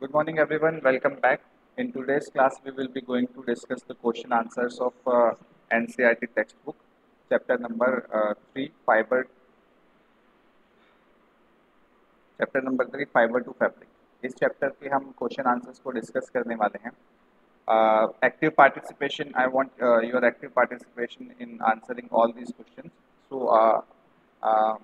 Good morning, everyone. Welcome back. In today's class, we will be going to discuss the question answers of NCERT textbook, chapter number 3, fiber to fabric. इस chapter के हम question answers को discuss करने वाले हैं. Active participation. I want your active participation in answering all these questions. So, uh,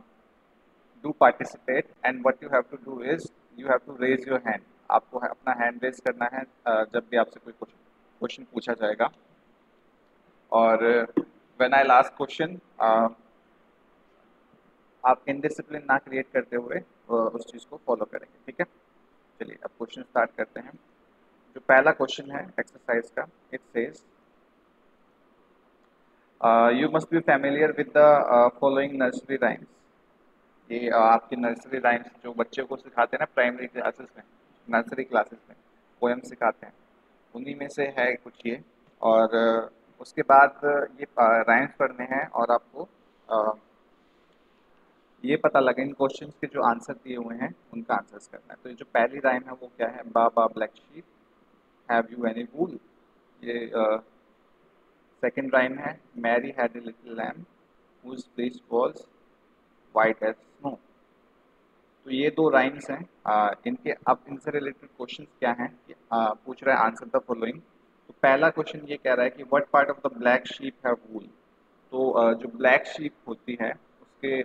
do participate, and what you have to do is you have to raise your hand. आपको अपना hand raise करना है जब भी आपसे कोई question पूछा जाएगा. और व्हेन आई लास्ट क्वेश्चन आप इनडिसिप्लिन ना क्रिएट करते हुए उस चीज़ को फॉलो करेंगे. ठीक है, चलिए अब क्वेश्चन स्टार्ट करते हैं. जो पहला क्वेश्चन है एक्सरसाइज का, it says you must be familiar with the following nursery rhymes. ये आपकी नर्सरी राइम्स जो बच्चों को सिखाते हैं ना प्राइमरी क्लासेस में, नर्सरी क्लासेस में पोएम सिखाते हैं, उन्हीं में से है कुछ ये. और उसके बाद ये राइम्स पढ़ने हैं और आपको ये पता लगे इन क्वेश्चंस के जो आंसर दिए हुए हैं उनका आंसर्स करना है. तो ये जो पहली राइम है वो क्या है? Baa black sheep have you any wool. ये सेकंड राइम है Mary had a little lamb whose breast was white as snow. तो ये दो राइम्स हैं. इनके अब इनसे रिलेटेड क्वेश्चंस क्या हैं पूछ रहा है आंसर द फॉलोइंग. तो पहला क्वेश्चन ये कह रहा है कि what part of the black sheep have wool. तो जो ब्लैक शीप होती है उसके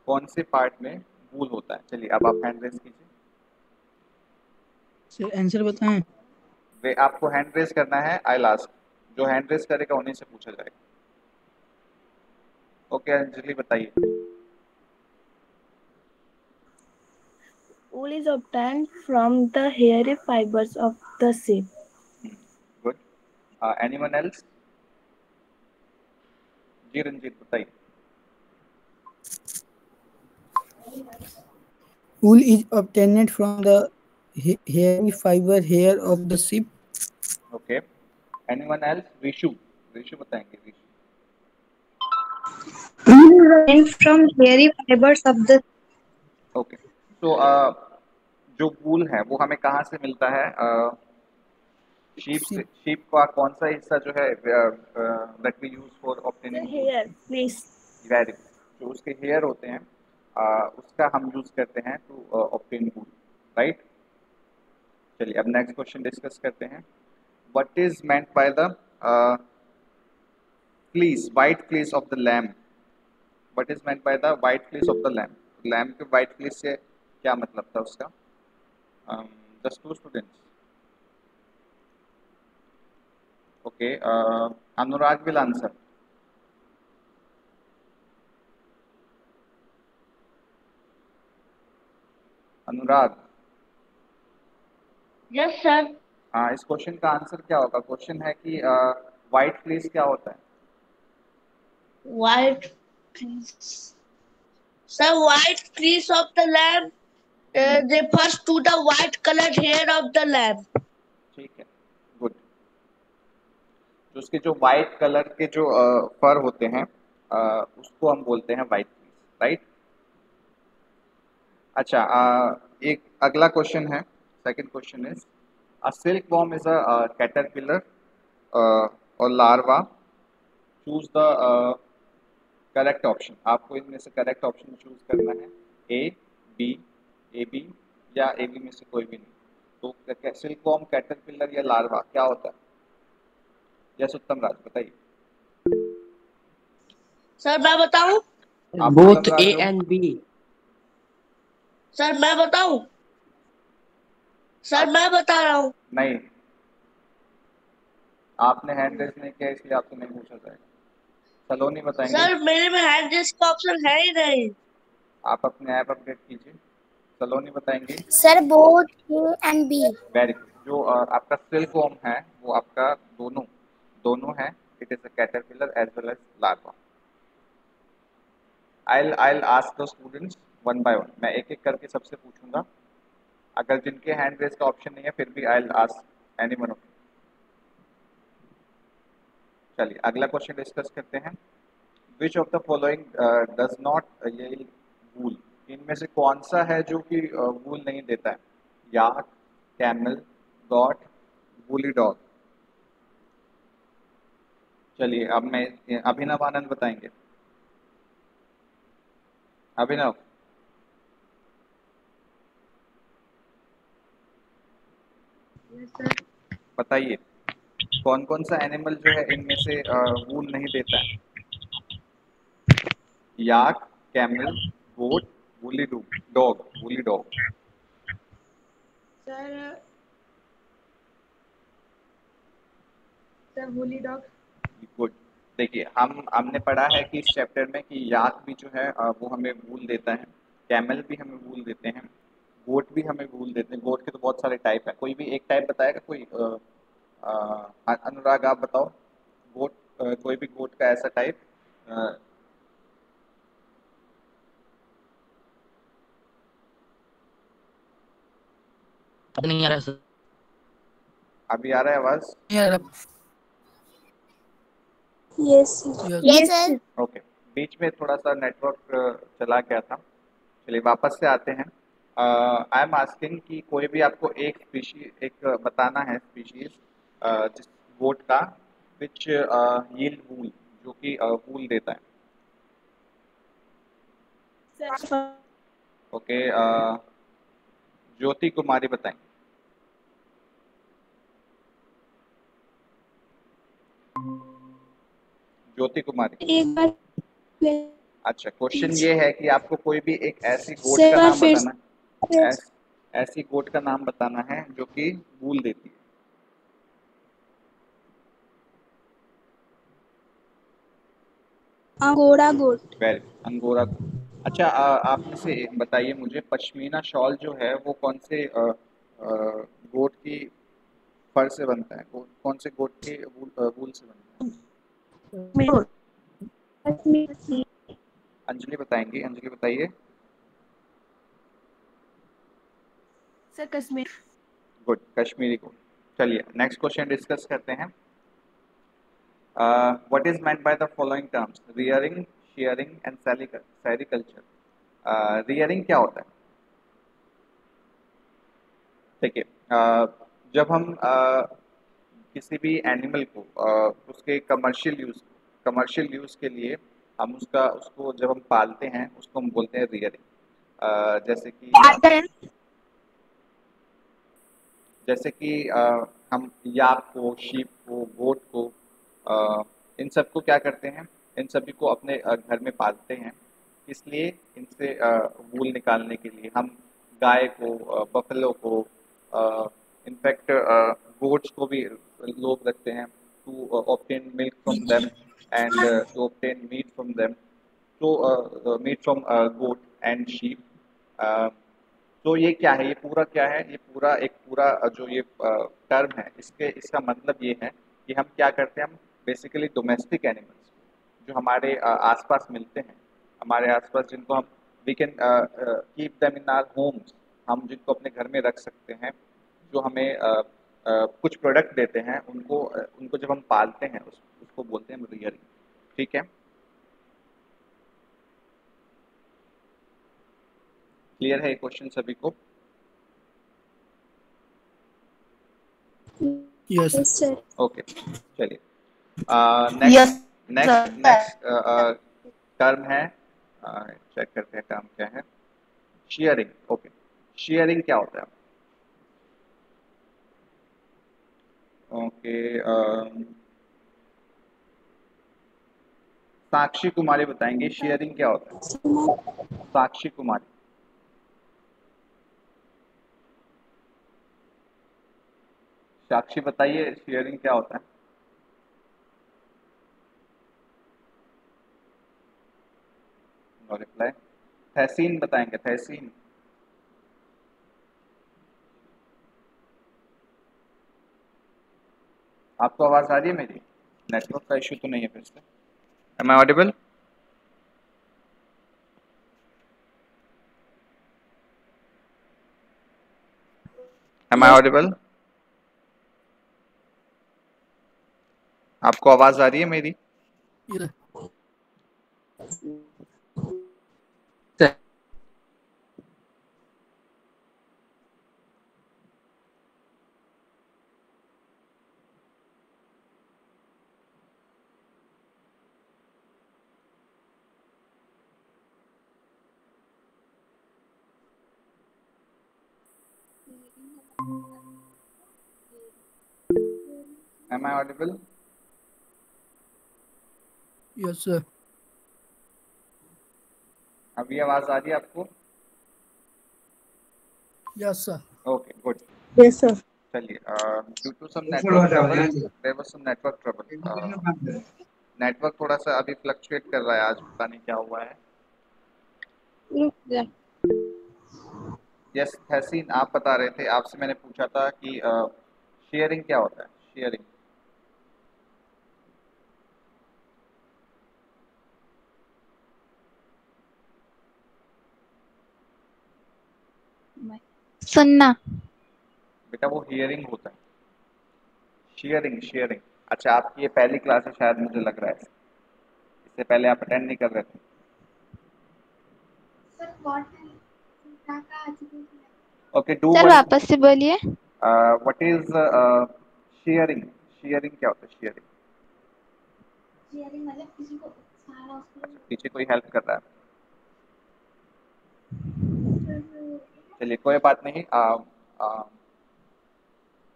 कौन से पार्ट में वूल होता है? चलिए अब आप हैंड रेज कीजिए. सर आंसर बताएं. वे आपको हैंड रेज करना है. आई लास्ट जो हैंड रेज करेगा उन्हीं से पूछा जाएगा. ओके अंजलि बताइए. Wool is obtained from the hairy fibers of the sheep. Good. Anyone else? जी रंजीत बताइए. Wool is obtained from the hairy fiber hair of the sheep. Okay. Anyone else? Rishu बताएंगे. Rishu. Wool is from hairy fibers of the. Okay. तो जो वूल है वो हमें कहाँ से मिलता है? शीप से. शीप का कौन सा हिस्सा जो है that we use for obtaining Hair, please. Very. जो उसके हेयर होते हैं उसका हम यूज करते हैं टू ऑब्टेन वूल, राइट. चलिए अब नेक्स्ट क्वेश्चन डिस्कस करते हैं. What is meant by the fleece, white fleece of the lamb. What is meant by the white fleece of the lamb. Lamb के वाइट फ्लीस से क्या मतलब था उसका? Just two students. Okay. Anurag will answer. Anurag. Yes, sir. हाँ, इस question का answer क्या होगा? क्वेश्चन है कि वाइट फ्लीस क्या होता है? White fleece. Sir, white fleece of the lamb refers to the white colored hair of the lamb. ठीक है, गुड. तो उसके जो वाइट कलर के जो फर होते हैं उसको हम बोलते हैं वाइट फ्लीस, राइट. अच्छा, एक अगला क्वेश्चन है. Second question is a silkworm is a caterpillar और larva. Choose the correct option. आपको इनमें से करेक्ट ऑप्शन चूज करना है. ए बी या ए बी में से कोई भी नहीं. तो सिल्क वॉर्म, कैटरपिलर या लार्वा क्या होता है? यस उत्तम राज बताइए. सर मैं बताऊं? आप बोथ उत्तम राज ए हो? And B. सर मैं बताऊं? सर मैं बता रहा हूँ. नहीं, आपने हैंड रेज नहीं किया इसलिए आपसे नहीं पूछा जाएगा. सलोनी बताएंगे. सर मेरे में हैंड रेस का ऑप्शन है ही नहीं. आप अपने ऐप अपडेट कीजिए. सलोनी बताएंगे. Sir both A and B. Very good. जो आपका सिल्क वॉर्म है वो आपका दोनों है. It is a caterpillar as well as larva. I'll ask the students one by one. मैं एक एक करके सबसे पूछूंगा. अगर जिनके हैंड रेज का ऑप्शन नहीं है फिर भी I'll ask anyone of you. चलिए अगला क्वेश्चन डिस्कस करते हैं. Which of the following does not yield wool. इनमें से कौन सा है जो कि वूल नहीं देता है? Yak, camel, got, woolly dog. चलिए अब मैं अभिनव आनंद बताएंगे। अभिनव बताइए, कौन कौन सा एनिमल जो है इनमें से वूल नहीं देता है? Yak, camel, goat, woolly dog. Woolly dog. Sir woolly dog. Good. देखिए हमने पढ़ा है कि इस चैप्टर में कि याक भी जो है वो हमें वूल देता है, कैमल भी हमें वूल देते हैं, गोट भी हमें वूल देते हैं। गोट के तो बहुत सारे टाइप है, कोई भी एक टाइप बताएगा कोई? अनुराग आप बताओ, गोट कोई भी गोट का ऐसा टाइप। अब नहीं आ रहा सर। अभी आ रहा है आवाज? Yeah. Yes. Yes. Yes, sir. Okay, बीच में थोड़ा सा नेटवर्क चला गया था। चलिए वापस से आते हैं। आई एम आस्किंग कि कोई भी आपको एक स्पीशीज एक बताना है, स्पीशीज जिस गोट का विच यील्ड वूल, जो कि वूल देता है। ओके, ज्योति कुमारी बताएं। ज्योति कुमारी। एक बार अच्छा, क्वेश्चन ये है कि आपको कोई भी एक ऐसी गोट से का बार नाम फिर बताना है, ऐसी गोट का नाम बताना है जो कि वूल देती है। अंगोरा गोट। वेल, अंगोरा गोट। अच्छा, आप में से बताइए मुझे, पश्मीना शॉल जो है वो कौन से गोट की फर से बनता है? कौन से गोट के वूल से बनता है? अंजलि बताएंगी, अंजलि बताइए। सर कश्मीर। गुड, कश्मीरी गोट। चलिए नेक्स्ट क्वेश्चन डिस्कस करते हैं। What is meant by the following terms? rearing, shearing and sericulture. Rearing क्या होता है? देखिए, जब हम किसी भी एनिमल को उसके कमर्शियल यूज़ के लिए हम उसको जब हम पालते हैं उसको हम बोलते हैं रियरिंग। जैसे कि हम याक को, शीप को, गोट को, इन सबको क्या करते हैं, इन सभी को अपने घर में पालते हैं। इसलिए इनसे वूल निकालने के लिए हम गाय को, बफेलो को, इनफैक्ट गोट्स को भी लोग रखते हैं to obtain milk from them and to obtain meat from them. तो meat from goat and sheep. तो ये क्या है, ये पूरा क्या है, ये पूरा जो ये टर्म है, इसका मतलब ये है कि हम क्या करते हैं, हम बेसिकली डोमेस्टिक एनिमल्स जो हमारे आसपास मिलते हैं, हमारे आसपास जिनको हम we can keep them in our homes, हम जिनको अपने घर में रख सकते हैं, जो हमें कुछ प्रोडक्ट देते हैं, उनको जब हम पालते हैं उसको बोलते हैं रियरिंग। ठीक है, क्लियर है ये क्वेश्चन सभी को? Yes. Yes, sir. ओके, चलिए नेक्स्ट टर्म है, चेक करते हैं टर्म क्या है। शेयरिंग। ओके, शेयरिंग क्या होता है? ओके, साक्षी कुमारी बताएंगे शेयरिंग क्या होता है। साक्षी कुमारी। साक्षी बताइए शेयरिंग क्या होता है? No reply. तहसीन बताएंगे, तहसीन। आपको आवाज आ रही है मेरी? नेटवर्क का इश्यू तो नहीं है फिर से? Am I audible? Am I audible? आपको आवाज आ रही है मेरी? Yeah. Am I audible? Yes, sir. अभी आवाज आ रही है आपको? Yes, sir. Okay, good. Yes, sir. चलिए, due to some network trouble, there was some network trouble. Network थोड़ा सा अभी फ्लक्चुएट कर रहा है, आज पता नहीं क्या हुआ है. यस हसीन, आप बता रहे थे, आपसे मैंने पूछा था कि शेयरिंग क्या होता है. शेयरिंग सुनना। बेटा वो हियरिंग होता है. Sharing sharing. अच्छा, आपकी ये पहली क्लास है शायद, मुझे लग रहा है. इससे पहले आप अटेंड नहीं कर रहे थे. Okay, do sir one. वापस से बोलिए। What is sharing? शेयरिंग क्या होता है? शेयरिंग मतलब किसी को सारा अच्छा, पीछे कोई हेल्प कर रहा है. चलिए कोई बात नहीं.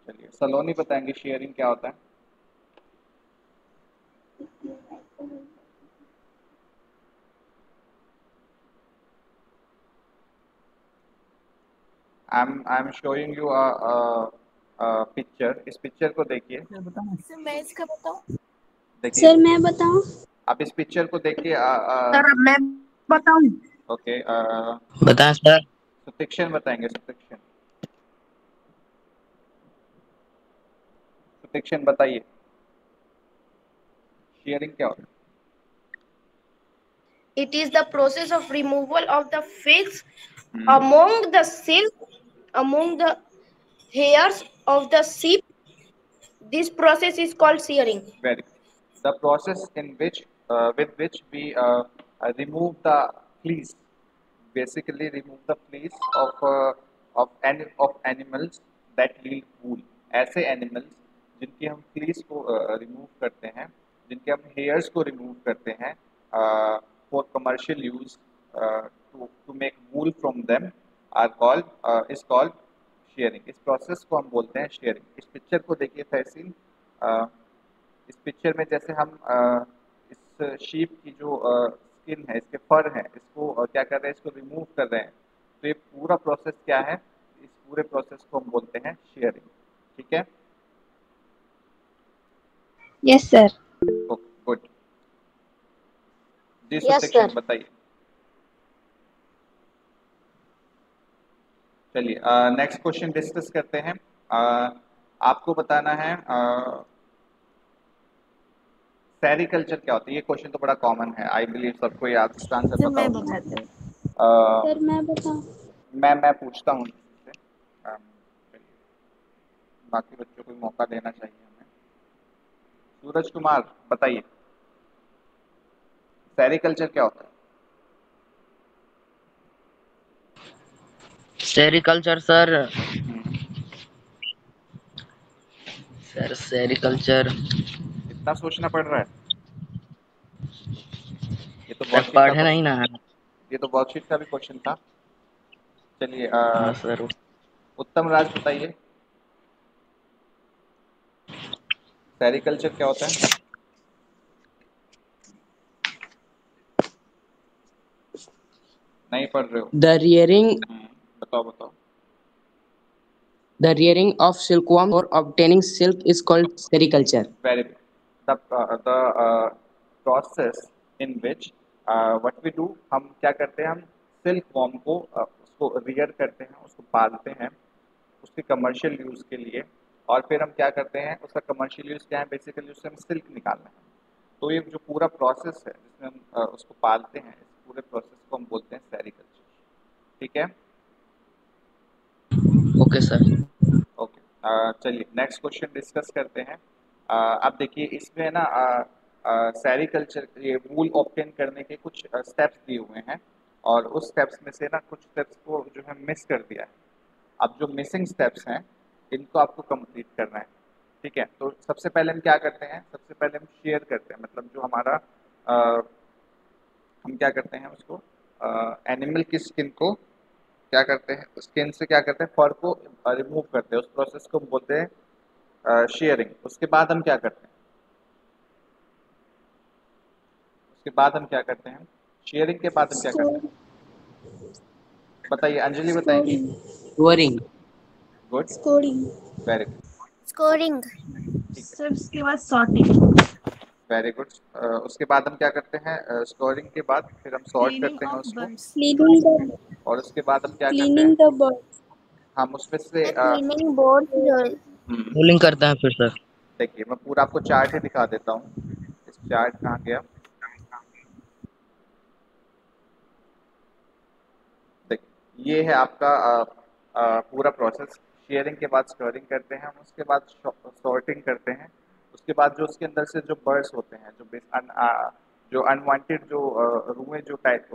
चलिए सलोनी बताएंगे शेयरिंग क्या होता है. I am showing you picture. इस पिक्चर को देखिए. सर मैं इसका बताऊं? देखिए, सर मैं बताऊं? आप इस पिक्चर को देखिए. सर मैं बताऊं? ओके, बताएं सर। सुतिक्षण बताएंगे. सुतिक्षण, सुतिक्षण बताइए शेयरिंग क्या होता है. It is the process of removal of the fix among the hairs of the sheep. This process is called shearing. Very good. The process in which with which we remove the fleece, basically remove the fleece of animals that yield wool. ऐसे animals जिनकी हम fleece को remove करते हैं, जिनके हम hairs को remove करते हैं for commercial use to make wool from them is called shearing. इस process को हम बोलते हैं shearing. इस picture को देखिए तहसीन. इस पिक्चर में जैसे हम इस शीप की जो स्किन है, इसके फर है, इसको क्या कर रहे हैं, इसको रिमूव कर रहे हैं. तो ये पूरा प्रोसेस क्या है? इस पूरे प्रोसेस को हम बोलते हैं शेयरिंग. ठीक है? Yes sir. Okay, good. जी Yes, सुतिक्षण sir. बताइए. चलिए नेक्स्ट क्वेश्चन डिस्कस करते हैं. आपको बताना है सेरिकल्चर क्या होता है. ये क्वेश्चन तो बड़ा कॉमन है, आई बिलीव सबको याद. इसका आंसर सर मैं बताओ. बताती हूँ। सर मैं बताऊं? मैं पूछता हूँ किसी से. चलिए, बाकी बच्चों को मौका देना चाहिए हमें. सूरज कुमार बताइए सेरिकल्चर क्या होता है. Sericulture sir. सर सेरिकल्चर इतना सोचना पड़ रहा है. ये तो सर वर्कशीट का पढ़े नहीं क्वेश्चन, ना। ये तो वर्कशीट का भी क्वेश्चन था. चलिए हाँ सर। उत्तम राज बताइए सेरिकल्चर क्या होता है. नहीं पढ़ रहे हो? The rearing बताओ बताओ. the rearing of silkworm or obtaining silk is called sericulture. Very good. The process in which what we do, हम क्या करते हैं, हम सिल्क वॉर्म को उसको रियर करते हैं, उसको पालते हैं उसके कमर्शियल यूज़ के लिए. और फिर हम क्या करते हैं, उसका कमर्शियल यूज़ क्या है, बेसिकली उससे हम सिल्क निकालना है. तो ये जो पूरा प्रोसेस है जिसमें हम उसको पालते हैं, इस पूरे प्रोसेस को हम बोलते हैं सेरिकल्चर. ठीक है? Okay sir. ओके, चलिए नेक्स्ट क्वेश्चन डिस्कस करते हैं. अब देखिए इसमें ना सेरिकल्चर, ये वूल ऑब्टेन करने के कुछ स्टेप्स दिए हुए हैं, और उस स्टेप्स में से ना कुछ स्टेप्स को जो है मिस कर दिया है. अब जो मिसिंग स्टेप्स हैं इनको आपको कंप्लीट करना है. ठीक है? तो सबसे पहले हम क्या करते हैं, सबसे पहले हम शेयर करते हैं, मतलब जो हमारा हम क्या करते हैं उसको एनिमल की स्किन को क्या करते हैं, स्किन से क्या करते हैं, फर को रिमूव करते हैं, उस प्रोसेस को बोलते हैं शेयरिंग। उसके बाद हम क्या करते हैं, उसके बाद हम क्या करते हैं, शेयरिंग के बाद हम क्या करते हैं, बताइए अंजलि बताएंगी। Scoring. Good, scoring very good, scoring. ठीक है, सर उसके बाद सॉर्टिंग। Very good. उसके बाद हम क्या करते हैं, स्कोरिंग के बाद फिर हम सॉर्ट क्लीनिंग करते हैं ऑफ उसको, बर्ड्स। क्लीनिंग द और उसके बाद हम क्या करते हैं, क्लीनिंग द बर्ड्स हम उसमें से क्लीनिंग बोर्ड जो रोलिंग करते हैं फिर सर। देखिए मैं पूरा आपको चार्ट ही दिखा देता हूँ। इस चार्ट कहाँ गया, देखिए ये है आपका पूरा प्रोसेस। शेयरिंग के बाद स्टोरिंग करते हैं हम, उसके बाद सॉर्टिंग करते हैं, उसके बाद जो उसके अंदर से जो बर्ड्स होते हैं, जो अनवांटेड जो रुएं जो टाइप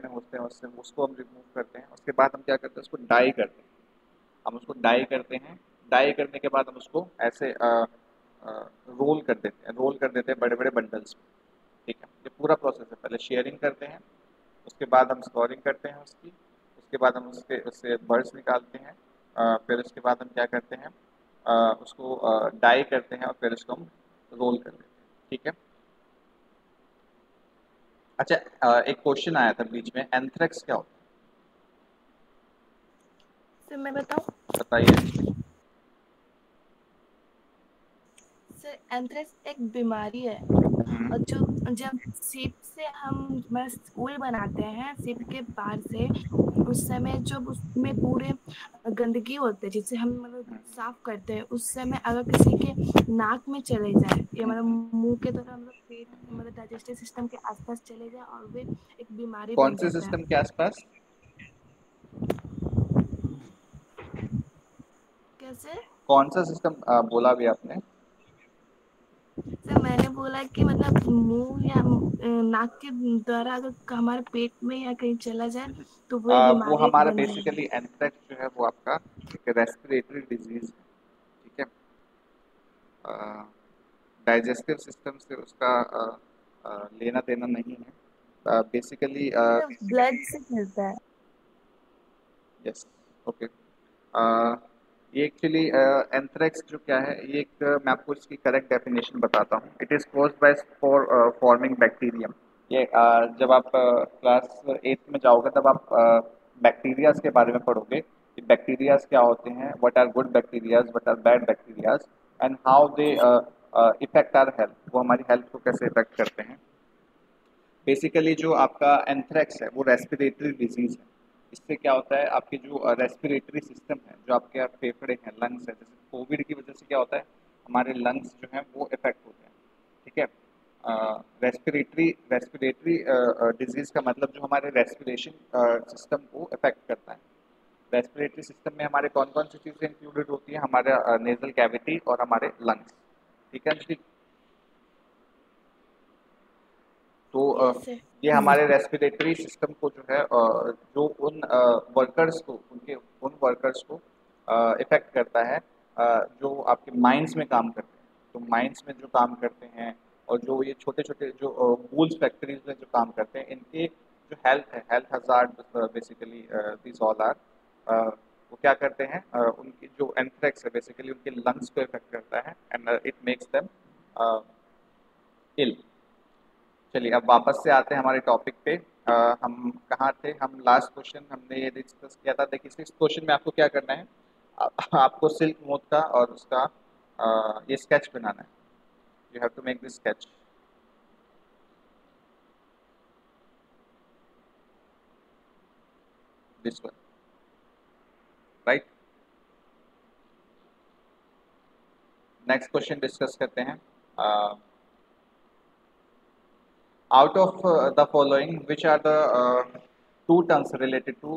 में होते हैं, उससे उसको हम रिमूव करते हैं। उसके बाद हम क्या करते हैं, उसको डाई करते हैं, हम उसको डाई करते हैं। डाई करने के बाद हम उसको ऐसे रोल कर देते हैं, रोल कर देते हैं बड़े बड़े बंडल्स में, ठीक है। ये पूरा प्रोसेस है, पहले शेयरिंग करते हैं, उसके बाद हम स्कोरिंग करते हैं उसकी, उसके बाद हम उससे बर्ड्स निकालते हैं, फिर उसके बाद हम क्या करते हैं, उसको डाई करते हैं और फिर उसको हम रोल कर देते हैं, ठीक है। अच्छा, एक क्वेश्चन आया था बीच में, एंथ्रेक्स क्या होता सर मैं बताऊं, है, बताइए। सर एंथ्रेक्स एक बीमारी है। और जो जब सीप से मैं ऊल बनाते हैं सीप के बाहर से, उस समय जब उसमें पूरे गंदगी होते है जिसे हम मतलब साफ करते हैं, उस समय अगर किसी के नाक में चले जाए या मतलब मुंह के द्वारा मतलब पेट मतलब डाइजेस्टिव सिस्टम के आसपास चले जाए और वे एक बीमारी कौन बन से जाता सिस्टम है। के आसपास, कैसे? कौन सा सिस्टम बोला अभी आपने, सर मैंने बोला कि मतलब मुंह या नाक के द्वारा अगर हमारे पेट में या कहीं चला जाए तो वो वो बीमारी एक हमारा बन जाएगी। बेसिकली एंथ्रेक्स जो है वो आपका एक रेस्पिरेटरी डिजीज है, ठीक है। डाइजेस्टिव सिस्टम से उसका लेना देना नहीं है, बेसिकली मतलब ब्लड से चलता है। Yes, okay. ये एक्चुअली एंथ्रेक्स जो क्या है, ये एक मैं आपको इसकी करेक्ट डेफिनेशन बताता हूँ। It is caused by forming bacterium. ये जब आप क्लास 8 में जाओगे तब आप बैक्टीरियाज के बारे में पढ़ोगे कि बैक्टीरियाज क्या होते हैं, what are good bacterias, what are bad bacterias, and how they effect our health, वो हमारी हेल्थ को कैसे इफेक्ट करते हैं। बेसिकली जो आपका एंथ्रेक्स है वो रेस्पिरेटरी डिजीज है। इससे क्या होता है, आपके जो रेस्पिरेटरी सिस्टम है, जो आपके फेफड़े हैं, लंग्स है, जैसे कोविड की वजह से क्या होता है, हमारे लंग्स जो हैं वो इफेक्ट होते हैं, ठीक है। रेस्पिरेटरी डिजीज का मतलब जो हमारे रेस्पिरेशन सिस्टम को इफेक्ट करता है। रेस्पिरेटरी सिस्टम में हमारे कौन कौन सी चीज़ें इंक्लूडेड होती हैं, हमारे नेजल कैविटी और हमारे लंग्स, ठीक है जी। तो ये हमारे रेस्पिरेटरी सिस्टम को जो है जो उन वर्कर्स को, उन वर्कर्स को इफेक्ट करता है जो आपके माइंस में काम करते हैं। तो माइंस में जो काम करते हैं और जो ये छोटे छोटे जो वूल्स फैक्ट्रीज में जो काम करते हैं, इनके जो हेल्थ है, health hazard basically this all are, वो क्या करते हैं, उनकी जो एंथ्रेक्स है बेसिकली उनके लंग्स को इफेक्ट करता है एंड इट मेक्स देम इल। चलिए अब वापस से आते हैं हमारे टॉपिक पे। हम कहाँ थे, हम लास्ट क्वेश्चन हमने ये डिस्कस किया था। देखिए इस क्वेश्चन में आपको क्या करना है, आपको सिल्क मोथ का और उसका ये स्केच बनाना है। You have to make this sketch. This one, right. Next question discuss करते हैं। Out of the following, which are the two terms related to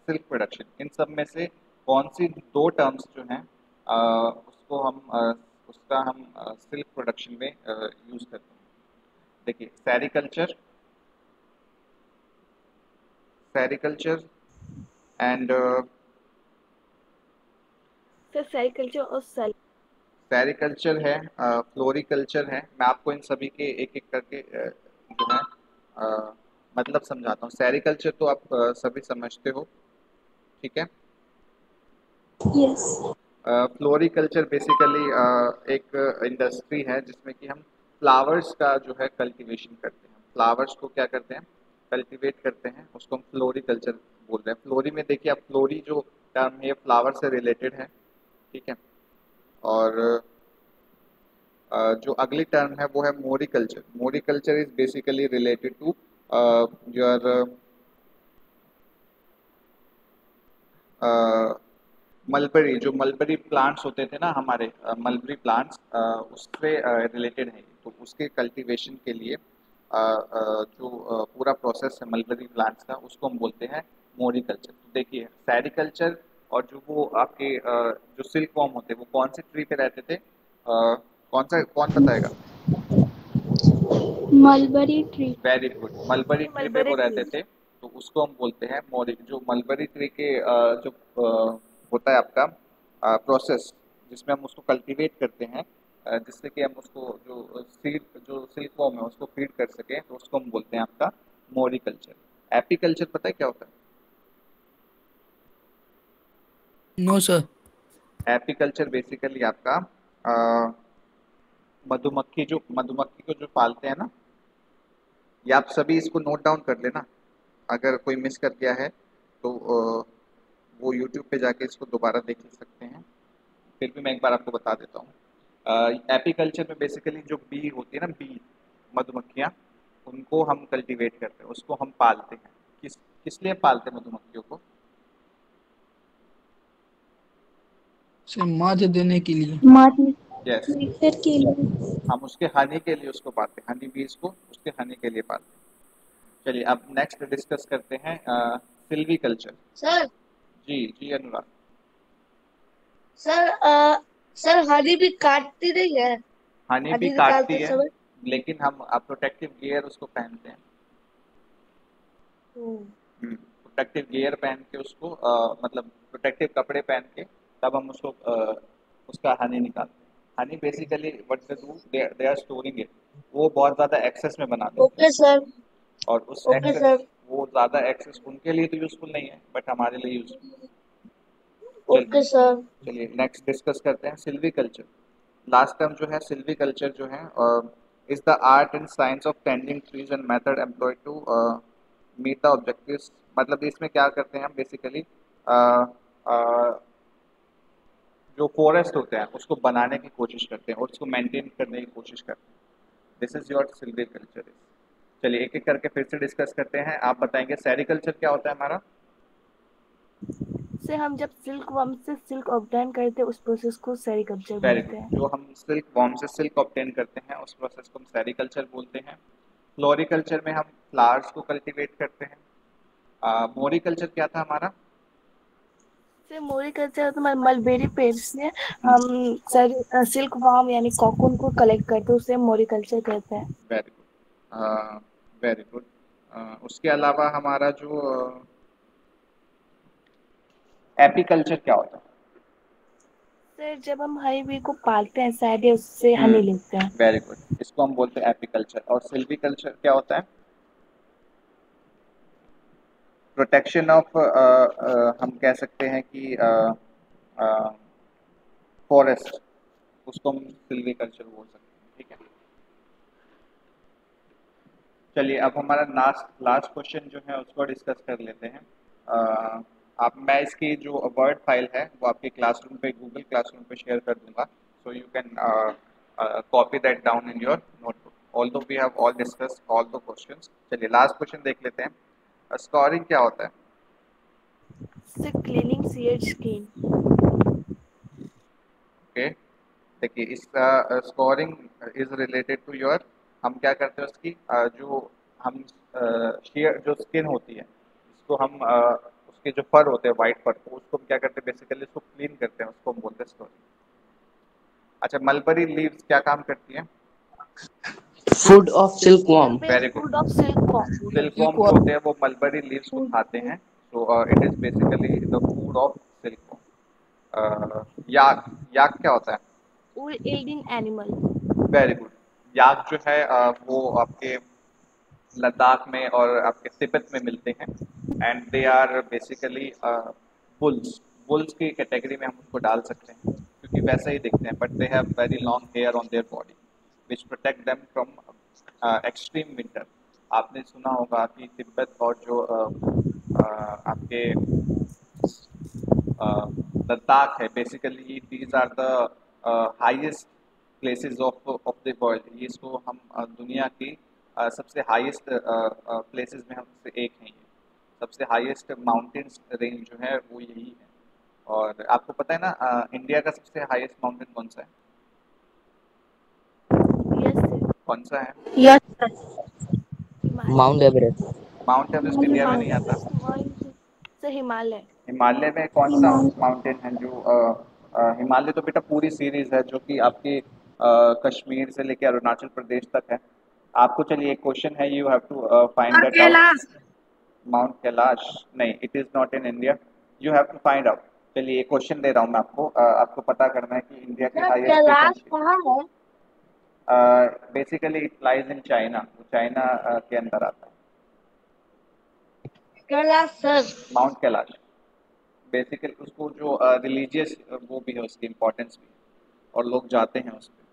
silk production? इन सब में से कौन सी दो टर्म्स जो हैं उसको हम उसका हम सिल्क प्रोडक्शन में यूज करते हैं। देखिए sericulture, sericulture and sir sericulture और सेल सेरिकल्चर है, फ्लोरिकल्चर है। मैं आपको इन सभी के एक एक करके जो है मतलब समझाता हूँ। सेरिकल्चर तो आप सभी समझते हो, ठीक है। Yes. फ्लोरिकल्चर बेसिकली एक इंडस्ट्री है जिसमें कि हम फ्लावर्स का जो है कल्टीवेशन करते हैं। फ्लावर्स को क्या करते हैं, कल्टीवेट करते हैं, उसको हम फ्लोरिकल्चर बोल रहे हैं। फ्लोरी में देखिए आप, फ्लोरी जो टर्म है ये फ्लावर से रिलेटेड है, ठीक है। और जो अगली टर्म है वो है moriculture. Moriculture is basically related to your mulberry. जो मलबरी प्लांट्स होते थे ना हमारे, मलबरी प्लांट्स उससे रिलेटेड है। तो उसके कल्टीवेशन के लिए जो पूरा प्रोसेस है मलबरी प्लांट्स का, उसको हम बोलते हैं मोरिकल्चर। तो देखिए सेरिकल्चर और जो वो आपके जो सिल्क वॉर्म होते हैं वो कौन से ट्री पे रहते थे, कौन बताएगा? Mulberry tree. Very good, mulberry tree पे वो मलबरी रहते ट्री। थे, तो उसको हम बोलते हैं मोरी। जो मलबरी ट्री के जो होता है आपका प्रोसेस, जिसमें हम उसको कल्टीवेट करते हैं, जिससे कि हम उसको जो सीड जो सिल्क वॉर्म है उसको फीड कर सकें, तो उसको हम बोलते हैं आपका मोरिकल्चर। एपीकल्चर पता है क्या होता है? No sir. एपीकल्चर बेसिकली आपका मधुमक्खी को जो पालते हैं ना, ये आप सभी इसको नोट डाउन कर लेना। अगर कोई मिस कर गया है तो वो यूट्यूब पे जाके इसको दोबारा देख सकते हैं, फिर भी मैं एक बार आपको बता देता हूँ। एपीकल्चर में बेसिकली जो बी होती है ना, बी मधुमक्खियाँ, उनको हम कल्टीवेट करते हैं, उसको हम पालते हैं। किस लिए पालते हैं मधुमक्खियों को? सर माध्य देने के लिए। Mud. यस, Nectar के लिए. हम उसके हनी के लिए उसको पालते हैं, हनी बीज को उसके हनी के लिए पालते हैं। चलिए अब नेक्स्ट डिस्कस करते हैं सिल्वी कल्चर। सर जी अनुराग। सर हनी भी काटती नहीं है, हनी भी हनी काटती निकालते है, समय। लेकिन हम प्रोटेक्टिव गियर उसको पहनते हैं। प्रोटेक्टिव गियर पहन के उसको मतलब प्रोटेक्टिव कपड़े पहन के तब हम उसको उसका हनी निकालते हैं। Honey basically what they do, they are storing it. वो बहुत ज़्यादा एक्सेस में बना देते ओके हैं, सर। और उस ओके एक्सेस, सर। वो ज़्यादा एक्सेस उनके लिए तो यूज़फुल नहीं है, बट हमारे लिए यूज़फुल। Okay sir. चलिए नेक्स्ट डिस्कस करते हैं सिल्वी कल्चर। लास्ट टर्म जो है सिल्वी कल्चर जो है is the art and science of tending trees and method employed to meet the objectives. मतलब इसमें क्या करते हैं हम बेसिकली जो फॉरेस्ट होते हैं उसको बनाने की कोशिश करते हैं और उसको मेंटेन करने की कोशिश करते हैं। This is your Silvi culture. चलिए एक एक करके फिर से डिस्कस करते हैं। आप बताएंगे सेरिकल्चर क्या होता है हमारा? से हम जब सिल्क वर्म से सिल्क ऑब्टेन करते हैं उस प्रोसेस को सेरिकल्चर वेरी बोलते गुड, हैं। जो हम सिल्क वॉर्म से सिल्क ऑब्टेन करते हैं उस प्रोसेस को हम सेरिकल्चर बोलते हैं। फ्लोरिकल्चर में हम फ्लावर्स को कल्टीवेट करते हैं। मोरिकल्चर क्या था हमारा? से मोरिकल्चर तो मलबेरी पेड़ से हम सिल्क वर्म यानी कॉकून को कलेक्ट करते हैं, उसे मोरिकल्चर कहते हैं। Very good, very good. उसके अलावा हमारा जो एपीकल्चर क्या होता है? सर जब हम हनी बी को पालते हैं शायद या उससे हनी लेते हैं। वेरी गुड, इसको हम बोलते हैं एपीकल्चर। और सिल्वीकल्चर क्या होता है? प्रोटेक्शन ऑफ हम कह सकते हैं कि फॉरेस्ट, उसको हम सिल्वीकल्चर बोल सकते हैं, ठीक है। चलिए अब हमारा लास्ट क्वेश्चन जो है उसको डिस्कस कर लेते हैं। आप मैं इसकी जो वर्ड फाइल है वो आपके क्लासरूम पे, गूगल क्लासरूम पे शेयर कर दूंगा, so you can copy that down in your notebook. Although we have all discuss all the questions. चलिए लास्ट क्वेश्चन देख लेते हैं। स्कोरिंग क्या होता है? से क्लीनिंग सीड स्किन। ओके, देखिए इसका scoring is related to your, हम क्या करते हैं उसकी जो हम शेयर जो स्किन होती है इसको हम उसके जो फर होते हैं वाइट फर, तो उसको हम क्या करते हैं बेसिकली उसको क्लीन करते हैं, उसको हम बोलते हैं स्कोरिंग। अच्छा, मलबरी लीव्स क्या काम करती हैं? Food of silkworm. Very good, food of silkworm. Silkworm जो होते हैं वो मलबरी लीव्स को खाते हैं, so it is basically the food of silkworm. Yak, yak क्या होता है? Wool yielding animal. Very good, yak जो है वो आपके लद्दाख में और आपके तिब्बत में मिलते हैं, and they are basically bulls की कैटेगरी में हम उसको डाल सकते हैं क्योंकि वैसा ही दिखते हैं, but they have very long hair on their body which protect them from extreme winter. आपने सुना होगा कि तिब्बत और जो आपके लद्दाख है, basically these are the highest places of the world. ये इसको हम दुनिया की सबसे हाईएस्ट प्लेसेस में हम से एक हैं। ये सबसे हाईएस्ट माउंटेन्स रेंज जो है वो यही है। और आपको पता है ना इंडिया का सबसे हाईएस्ट माउंटेन कौन सा है? कौन सा है? Yes, sir. Mount Everest. Mount Everest India में नहीं आता। सर हिमालय। हिमालय में कौन सा माउंटेन है जो हिमालय तो बेटा पूरी सीरीज है जो कि आपकी कश्मीर से लेकर अरुणाचल प्रदेश तक है। आपको चलिए एक क्वेश्चन है, you have to find that out. Mount Kailash नहीं, it is not in India, you have to find out. चलिए एक क्वेश्चन दे रहा हूँ मैं आपको, आपको पता करना है कि इंडिया के कैलाश कहाँ है? Basically it lies in China, China के अंदर आता है Kailash sir. Mount Kailash. Basically उसको जो रिलीजियस वो भी है, उसकी इम्पोर्टेंस भी है और लोग जाते हैं उस पर।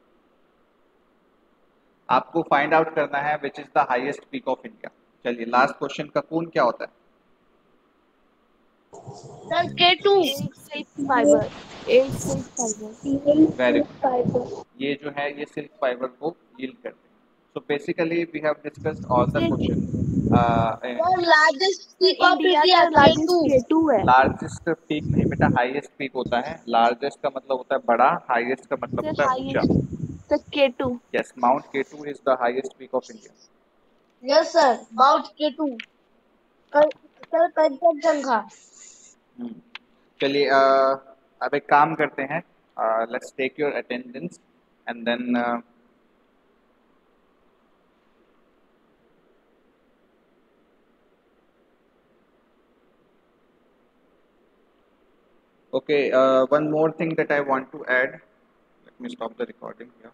आपको फाइंड आउट करना है which is the highest peak of India. चलिए लास्ट क्वेश्चन, ककून क्या होता है? Sir K2। Fibre. Very good. ये जो है ये सिल्क फाइबर को यील्ड करते हैं। So basically we have discussed all the question. Sir largest peak of India K2। K2 है। लार्जेस्ट पीक नहीं बेटा, हाईएस्ट पीक होता है। लार्जेस्ट का मतलब होता है बड़ा, हाईएस्ट का मतलब होता है ऊंचा। Sir K2। Yes, mount K2 is the highest peak of India. Yes sir, mount K2। Sir Kanchenjunga. चलिए अब एक काम करते हैं, let's take your attendance and then okay, one more thing that I want to add. Let me stop the recording here.